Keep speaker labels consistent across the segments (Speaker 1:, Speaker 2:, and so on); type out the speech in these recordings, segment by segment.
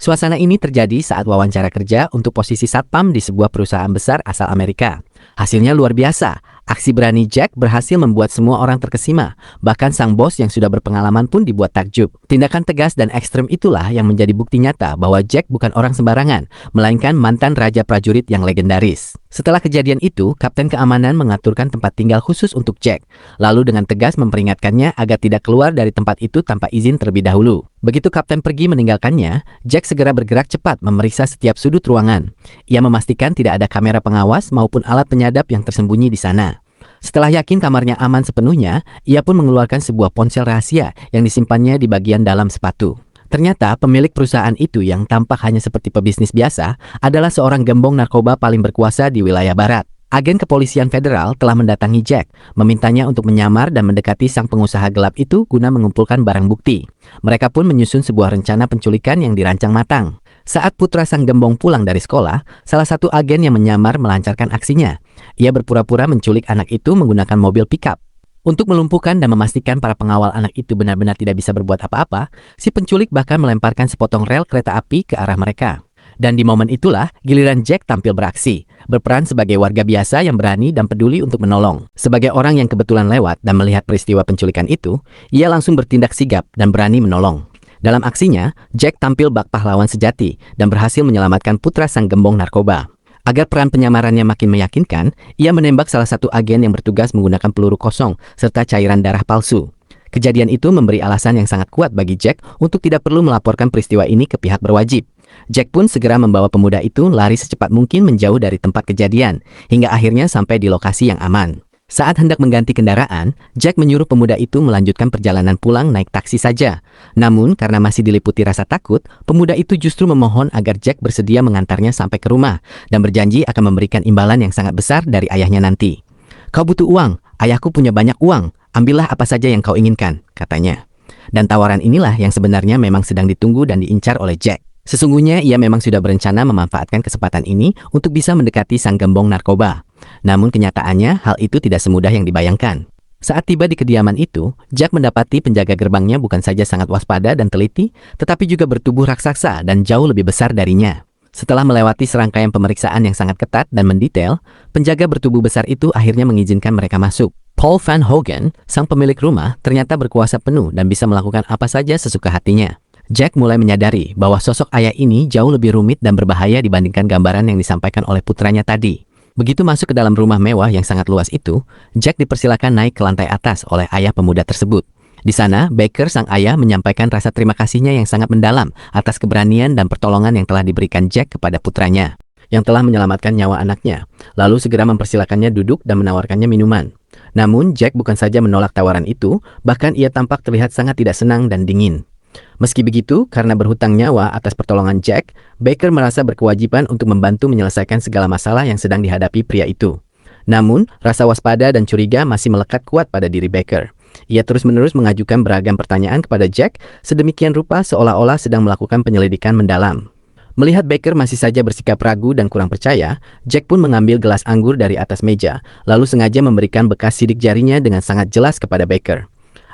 Speaker 1: Suasana ini terjadi saat wawancara kerja untuk posisi satpam di sebuah perusahaan besar asal Amerika. Hasilnya luar biasa. Aksi berani Jack berhasil membuat semua orang terkesima. Bahkan sang bos yang sudah berpengalaman pun dibuat takjub. Tindakan tegas dan ekstrem itulah yang menjadi bukti nyata bahwa Jack bukan orang sembarangan, melainkan mantan raja prajurit yang legendaris. Setelah kejadian itu, Kapten Keamanan mengaturkan tempat tinggal khusus untuk Jack, lalu dengan tegas memperingatkannya agar tidak keluar dari tempat itu tanpa izin terlebih dahulu. Begitu Kapten pergi meninggalkannya, Jack segera bergerak cepat memeriksa setiap sudut ruangan. Ia memastikan tidak ada kamera pengawas maupun alat penyadap yang tersembunyi di sana. Setelah yakin kamarnya aman sepenuhnya, ia pun mengeluarkan sebuah ponsel rahasia yang disimpannya di bagian dalam sepatu. Ternyata pemilik perusahaan itu yang tampak hanya seperti pebisnis biasa adalah seorang gembong narkoba paling berkuasa di wilayah barat. Agen kepolisian federal telah mendatangi Jack, memintanya untuk menyamar dan mendekati sang pengusaha gelap itu guna mengumpulkan barang bukti. Mereka pun menyusun sebuah rencana penculikan yang dirancang matang. Saat putra sang gembong pulang dari sekolah, salah satu agen yang menyamar melancarkan aksinya. Ia berpura-pura menculik anak itu menggunakan mobil pickup. Untuk melumpuhkan dan memastikan para pengawal anak itu benar-benar tidak bisa berbuat apa-apa, si penculik bahkan melemparkan sepotong rel kereta api ke arah mereka. Dan di momen itulah giliran Jack tampil beraksi, berperan sebagai warga biasa yang berani dan peduli untuk menolong. Sebagai orang yang kebetulan lewat dan melihat peristiwa penculikan itu, ia langsung bertindak sigap dan berani menolong. Dalam aksinya, Jack tampil bak pahlawan sejati dan berhasil menyelamatkan putra sang gembong narkoba. Agar peran penyamarannya makin meyakinkan, ia menembak salah satu agen yang bertugas menggunakan peluru kosong serta cairan darah palsu. Kejadian itu memberi alasan yang sangat kuat bagi Jack untuk tidak perlu melaporkan peristiwa ini ke pihak berwajib. Jack pun segera membawa pemuda itu lari secepat mungkin menjauh dari tempat kejadian, hingga akhirnya sampai di lokasi yang aman. Saat hendak mengganti kendaraan, Jack menyuruh pemuda itu melanjutkan perjalanan pulang naik taksi saja. Namun, karena masih diliputi rasa takut, pemuda itu justru memohon agar Jack bersedia mengantarnya sampai ke rumah dan berjanji akan memberikan imbalan yang sangat besar dari ayahnya nanti. "Kau butuh uang, ayahku punya banyak uang, ambillah apa saja yang kau inginkan," katanya. Dan tawaran inilah yang sebenarnya memang sedang ditunggu dan diincar oleh Jack. Sesungguhnya ia memang sudah berencana memanfaatkan kesempatan ini untuk bisa mendekati sang gembong narkoba. Namun kenyataannya hal itu tidak semudah yang dibayangkan. Saat tiba di kediaman itu, Jack mendapati penjaga gerbangnya bukan saja sangat waspada dan teliti, tetapi juga bertubuh raksasa dan jauh lebih besar darinya. Setelah melewati serangkaian pemeriksaan yang sangat ketat dan mendetail, penjaga bertubuh besar itu akhirnya mengizinkan mereka masuk. Paul Van Hogen, sang pemilik rumah, ternyata berkuasa penuh dan bisa melakukan apa saja sesuka hatinya. Jack mulai menyadari bahwa sosok ayah ini jauh lebih rumit dan berbahaya dibandingkan gambaran yang disampaikan oleh putranya tadi. Begitu masuk ke dalam rumah mewah yang sangat luas itu, Jack dipersilakan naik ke lantai atas oleh ayah pemuda tersebut. Di sana, Baker sang ayah menyampaikan rasa terima kasihnya yang sangat mendalam atas keberanian dan pertolongan yang telah diberikan Jack kepada putranya, yang telah menyelamatkan nyawa anaknya, lalu segera mempersilakannya duduk dan menawarkannya minuman. Namun, Jack bukan saja menolak tawaran itu, bahkan ia tampak terlihat sangat tidak senang dan dingin. Meski begitu, karena berhutang nyawa atas pertolongan Jack, Baker merasa berkewajiban untuk membantu menyelesaikan segala masalah yang sedang dihadapi pria itu. Namun, rasa waspada dan curiga masih melekat kuat pada diri Baker. Ia terus-menerus mengajukan beragam pertanyaan kepada Jack, sedemikian rupa seolah-olah sedang melakukan penyelidikan mendalam. Melihat Baker masih saja bersikap ragu dan kurang percaya, Jack pun mengambil gelas anggur dari atas meja, lalu sengaja memberikan bekas sidik jarinya dengan sangat jelas kepada Baker.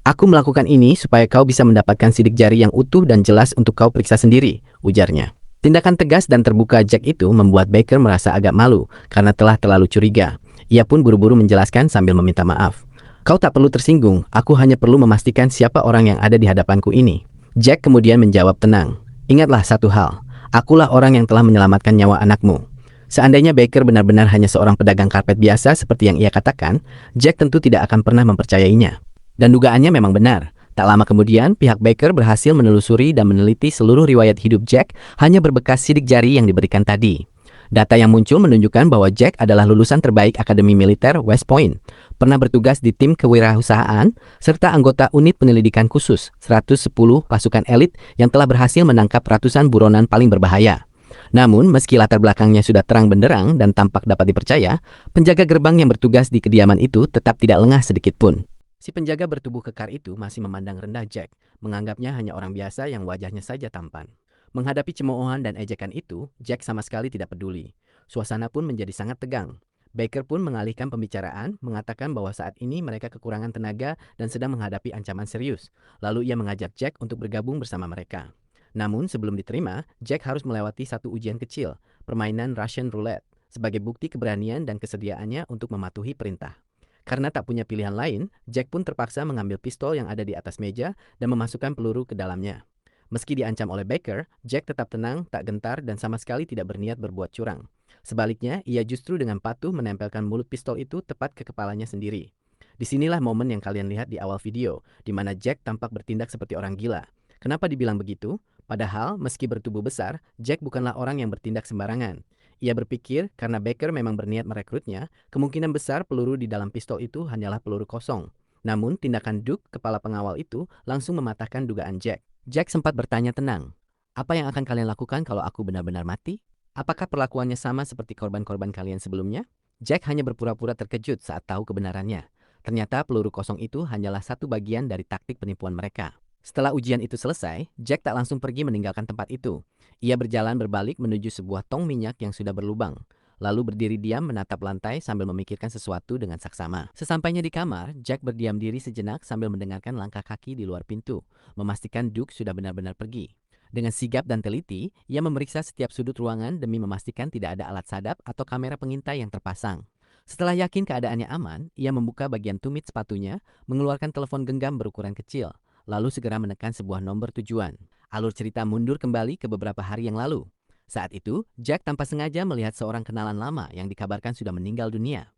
Speaker 1: "Aku melakukan ini supaya kau bisa mendapatkan sidik jari yang utuh dan jelas untuk kau periksa sendiri," ujarnya. Tindakan tegas dan terbuka Jack itu membuat Baker merasa agak malu karena telah terlalu curiga. Ia pun buru-buru menjelaskan sambil meminta maaf. "Kau tak perlu tersinggung, aku hanya perlu memastikan siapa orang yang ada di hadapanku ini." Jack kemudian menjawab tenang, "Ingatlah satu hal, akulah orang yang telah menyelamatkan nyawa anakmu." Seandainya Baker benar-benar hanya seorang pedagang karpet biasa seperti yang ia katakan, Jack tentu tidak akan pernah mempercayainya. Dan dugaannya memang benar. Tak lama kemudian, pihak Baker berhasil menelusuri dan meneliti seluruh riwayat hidup Jack hanya berbekas sidik jari yang diberikan tadi. Data yang muncul menunjukkan bahwa Jack adalah lulusan terbaik Akademi Militer West Point, pernah bertugas di tim kewirausahaan, serta anggota unit penyelidikan khusus 110 pasukan elit yang telah berhasil menangkap ratusan buronan paling berbahaya. Namun, meski latar belakangnya sudah terang benderang dan tampak dapat dipercaya, penjaga gerbang yang bertugas di kediaman itu tetap tidak lengah sedikit pun. Si penjaga bertubuh kekar itu masih memandang rendah Jack, menganggapnya hanya orang biasa yang wajahnya saja tampan. Menghadapi cemoohan dan ejekan itu, Jack sama sekali tidak peduli. Suasana pun menjadi sangat tegang. Baker pun mengalihkan pembicaraan, mengatakan bahwa saat ini mereka kekurangan tenaga dan sedang menghadapi ancaman serius. Lalu ia mengajak Jack untuk bergabung bersama mereka. Namun sebelum diterima, Jack harus melewati satu ujian kecil, permainan Russian Roulette, sebagai bukti keberanian dan kesediaannya untuk mematuhi perintah. Karena tak punya pilihan lain, Jack pun terpaksa mengambil pistol yang ada di atas meja dan memasukkan peluru ke dalamnya. Meski diancam oleh Baker, Jack tetap tenang, tak gentar, dan sama sekali tidak berniat berbuat curang. Sebaliknya, ia justru dengan patuh menempelkan mulut pistol itu tepat ke kepalanya sendiri. Disinilah momen yang kalian lihat di awal video, di mana Jack tampak bertindak seperti orang gila. Kenapa dibilang begitu? Padahal, meski bertubuh besar, Jack bukanlah orang yang bertindak sembarangan. Ia berpikir karena Baker memang berniat merekrutnya, kemungkinan besar peluru di dalam pistol itu hanyalah peluru kosong. Namun, tindakan Duke, kepala pengawal itu, langsung mematahkan dugaan Jack. Jack sempat bertanya tenang, "Apa yang akan kalian lakukan kalau aku benar-benar mati? Apakah perlakuannya sama seperti korban-korban kalian sebelumnya?" Jack hanya berpura-pura terkejut saat tahu kebenarannya. Ternyata peluru kosong itu hanyalah satu bagian dari taktik penipuan mereka. Setelah ujian itu selesai, Jack tak langsung pergi meninggalkan tempat itu. Ia berjalan berbalik menuju sebuah tong minyak yang sudah berlubang. Lalu berdiri diam menatap lantai sambil memikirkan sesuatu dengan saksama. Sesampainya di kamar, Jack berdiam diri sejenak sambil mendengarkan langkah kaki di luar pintu, memastikan Duke sudah benar-benar pergi. Dengan sigap dan teliti, ia memeriksa setiap sudut ruangan demi memastikan tidak ada alat sadap atau kamera pengintai yang terpasang. Setelah yakin keadaannya aman, ia membuka bagian tumit sepatunya, mengeluarkan telepon genggam berukuran kecil, lalu segera menekan sebuah nomor tujuan. Alur cerita mundur kembali ke beberapa hari yang lalu. Saat itu, Jack tanpa sengaja melihat seorang kenalan lama yang dikabarkan sudah meninggal dunia.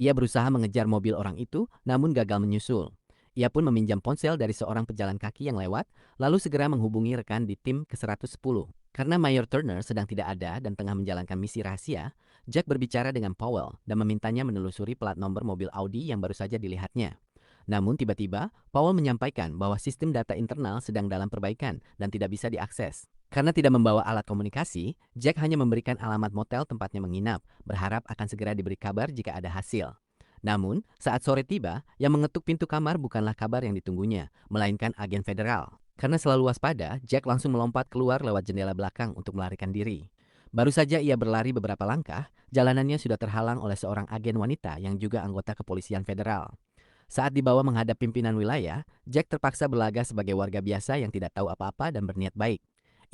Speaker 1: Ia berusaha mengejar mobil orang itu, namun gagal menyusul. Ia pun meminjam ponsel dari seorang pejalan kaki yang lewat, lalu segera menghubungi rekan di tim ke-110. Karena Mayor Turner sedang tidak ada dan tengah menjalankan misi rahasia, Jack berbicara dengan Powell dan memintanya menelusuri plat nomor mobil Audi yang baru saja dilihatnya. Namun tiba-tiba, Powell menyampaikan bahwa sistem data internal sedang dalam perbaikan dan tidak bisa diakses. Karena tidak membawa alat komunikasi, Jack hanya memberikan alamat motel tempatnya menginap, berharap akan segera diberi kabar jika ada hasil. Namun, saat sore tiba, yang mengetuk pintu kamar bukanlah kabar yang ditunggunya, melainkan agen federal. Karena selalu waspada, Jack langsung melompat keluar lewat jendela belakang untuk melarikan diri. Baru saja ia berlari beberapa langkah, jalanannya sudah terhalang oleh seorang agen wanita yang juga anggota kepolisian federal. Saat dibawa menghadap pimpinan wilayah, Jack terpaksa berlagak sebagai warga biasa yang tidak tahu apa-apa dan berniat baik.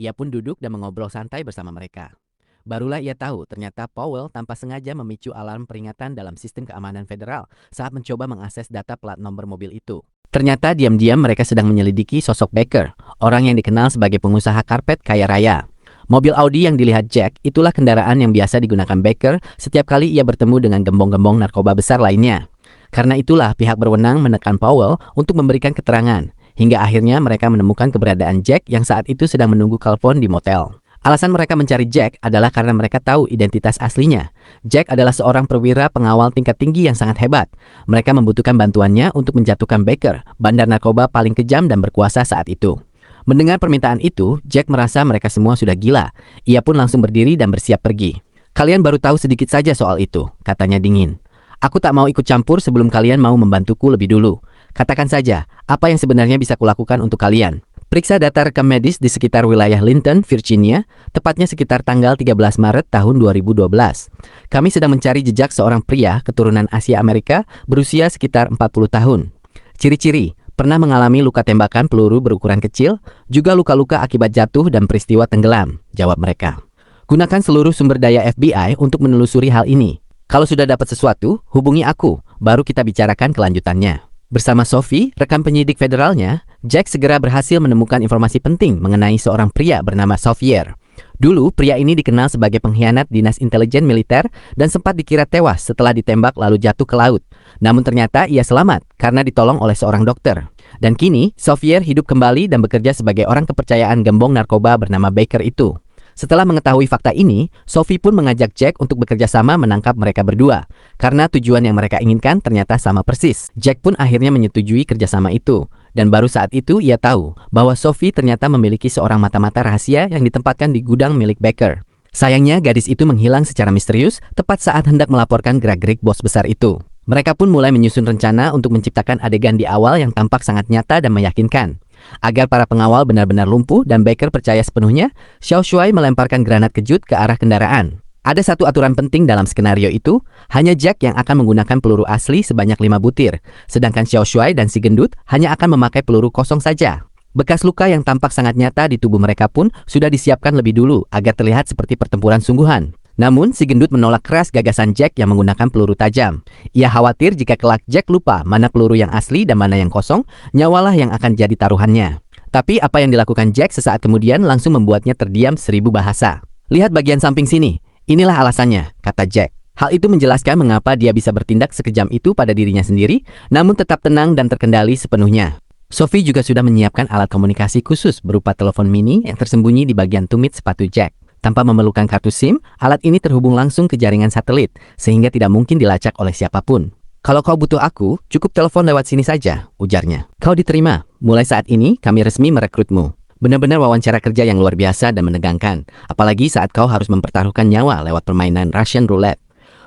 Speaker 1: Ia pun duduk dan mengobrol santai bersama mereka. Barulah ia tahu ternyata Powell tanpa sengaja memicu alarm peringatan dalam sistem keamanan federal saat mencoba mengakses data plat nomor mobil itu. Ternyata diam-diam mereka sedang menyelidiki sosok Baker, orang yang dikenal sebagai pengusaha karpet kaya raya. Mobil Audi yang dilihat Jack itulah kendaraan yang biasa digunakan Baker setiap kali ia bertemu dengan gembong-gembong narkoba besar lainnya. Karena itulah pihak berwenang menekan Powell untuk memberikan keterangan, hingga akhirnya mereka menemukan keberadaan Jack yang saat itu sedang menunggu telepon di motel. Alasan mereka mencari Jack adalah karena mereka tahu identitas aslinya. Jack adalah seorang perwira pengawal tingkat tinggi yang sangat hebat. Mereka membutuhkan bantuannya untuk menjatuhkan Baker, bandar narkoba paling kejam dan berkuasa saat itu. Mendengar permintaan itu, Jack merasa mereka semua sudah gila. Ia pun langsung berdiri dan bersiap pergi. "Kalian baru tahu sedikit saja soal itu," katanya dingin. "Aku tak mau ikut campur sebelum kalian mau membantuku lebih dulu. Katakan saja, apa yang sebenarnya bisa kulakukan untuk kalian?" Periksa data rekam medis di sekitar wilayah Linton, Virginia, tepatnya sekitar tanggal 13 Maret tahun 2012. Kami sedang mencari jejak seorang pria keturunan Asia Amerika berusia sekitar 40 tahun. Ciri-ciri, pernah mengalami luka tembakan peluru berukuran kecil, juga luka-luka akibat jatuh dan peristiwa tenggelam, jawab mereka. Gunakan seluruh sumber daya FBI untuk menelusuri hal ini. Kalau sudah dapat sesuatu, hubungi aku, baru kita bicarakan kelanjutannya. Bersama Sophie, rekan penyidik federalnya, Jack segera berhasil menemukan informasi penting mengenai seorang pria bernama Xavier. Dulu, pria ini dikenal sebagai pengkhianat dinas intelijen militer dan sempat dikira tewas setelah ditembak lalu jatuh ke laut. Namun ternyata ia selamat karena ditolong oleh seorang dokter. Dan kini, Xavier hidup kembali dan bekerja sebagai orang kepercayaan gembong narkoba bernama Baker itu. Setelah mengetahui fakta ini, Sophie pun mengajak Jack untuk bekerja sama menangkap mereka berdua. Karena tujuan yang mereka inginkan ternyata sama persis. Jack pun akhirnya menyetujui kerjasama itu. Dan baru saat itu ia tahu bahwa Sophie ternyata memiliki seorang mata-mata rahasia yang ditempatkan di gudang milik Baker. Sayangnya gadis itu menghilang secara misterius tepat saat hendak melaporkan gerak-gerik bos besar itu. Mereka pun mulai menyusun rencana untuk menciptakan adegan di awal yang tampak sangat nyata dan meyakinkan. Agar para pengawal benar-benar lumpuh dan Baker percaya sepenuhnya, Xiao Shuai melemparkan granat kejut ke arah kendaraan. Ada satu aturan penting dalam skenario itu, hanya Jack yang akan menggunakan peluru asli sebanyak 5 butir, sedangkan Xiao Shuai dan si gendut hanya akan memakai peluru kosong saja. Bekas luka yang tampak sangat nyata di tubuh mereka pun sudah disiapkan lebih dulu agar terlihat seperti pertempuran sungguhan. Namun, si gendut menolak keras gagasan Jack yang menggunakan peluru tajam. Ia khawatir jika kelak Jack lupa mana peluru yang asli dan mana yang kosong, nyawalah yang akan jadi taruhannya. Tapi apa yang dilakukan Jack sesaat kemudian langsung membuatnya terdiam 1000 bahasa. "Lihat bagian samping sini. Inilah alasannya," kata Jack. Hal itu menjelaskan mengapa dia bisa bertindak sekejam itu pada dirinya sendiri, namun tetap tenang dan terkendali sepenuhnya. Sophie juga sudah menyiapkan alat komunikasi khusus berupa telepon mini yang tersembunyi di bagian tumit sepatu Jack. Tanpa memerlukan kartu SIM, alat ini terhubung langsung ke jaringan satelit, sehingga tidak mungkin dilacak oleh siapapun. "Kalau kau butuh aku, cukup telepon lewat sini saja," ujarnya. "Kau diterima. Mulai saat ini, kami resmi merekrutmu." Benar-benar wawancara kerja yang luar biasa dan menegangkan, apalagi saat kau harus mempertaruhkan nyawa lewat permainan Russian roulette.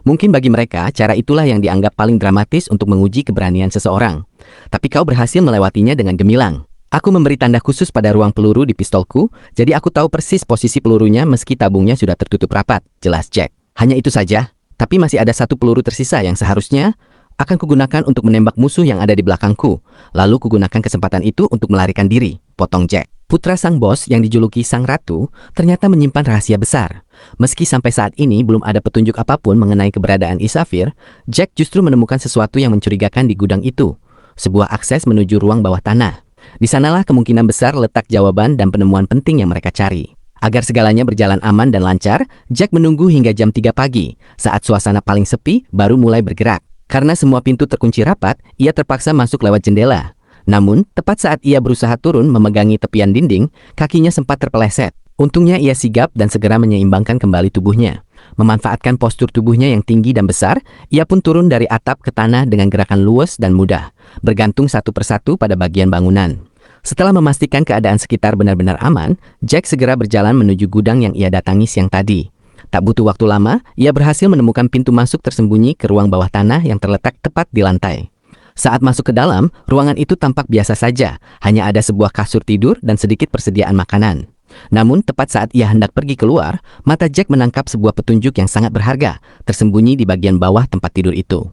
Speaker 1: Mungkin bagi mereka, cara itulah yang dianggap paling dramatis untuk menguji keberanian seseorang. Tapi kau berhasil melewatinya dengan gemilang. "Aku memberi tanda khusus pada ruang peluru di pistolku, jadi aku tahu persis posisi pelurunya meski tabungnya sudah tertutup rapat," jelas Jack. "Hanya itu saja, tapi masih ada satu peluru tersisa yang seharusnya akan kugunakan untuk menembak musuh yang ada di belakangku. Lalu kugunakan kesempatan itu untuk melarikan diri," potong Jack. Putra sang bos yang dijuluki Sang Ratu ternyata menyimpan rahasia besar. Meski sampai saat ini belum ada petunjuk apapun mengenai keberadaan Isafir, Jack justru menemukan sesuatu yang mencurigakan di gudang itu. Sebuah akses menuju ruang bawah tanah. Di sanalah kemungkinan besar letak jawaban dan penemuan penting yang mereka cari. Agar segalanya berjalan aman dan lancar, Jack menunggu hingga jam 3 pagi. Saat suasana paling sepi, baru mulai bergerak. Karena semua pintu terkunci rapat, ia terpaksa masuk lewat jendela. Namun, tepat saat ia berusaha turun memegangi tepian dinding, kakinya sempat terpeleset. Untungnya ia sigap dan segera menyeimbangkan kembali tubuhnya. Memanfaatkan postur tubuhnya yang tinggi dan besar, ia pun turun dari atap ke tanah dengan gerakan luwes dan mudah, bergantung satu persatu pada bagian bangunan. Setelah memastikan keadaan sekitar benar-benar aman, Jack segera berjalan menuju gudang yang ia datangi siang tadi. Tak butuh waktu lama, ia berhasil menemukan pintu masuk tersembunyi ke ruang bawah tanah yang terletak tepat di lantai. Saat masuk ke dalam, ruangan itu tampak biasa saja, hanya ada sebuah kasur tidur dan sedikit persediaan makanan. Namun, tepat saat ia hendak pergi keluar, mata Jack menangkap sebuah petunjuk yang sangat berharga, tersembunyi di bagian bawah tempat tidur itu.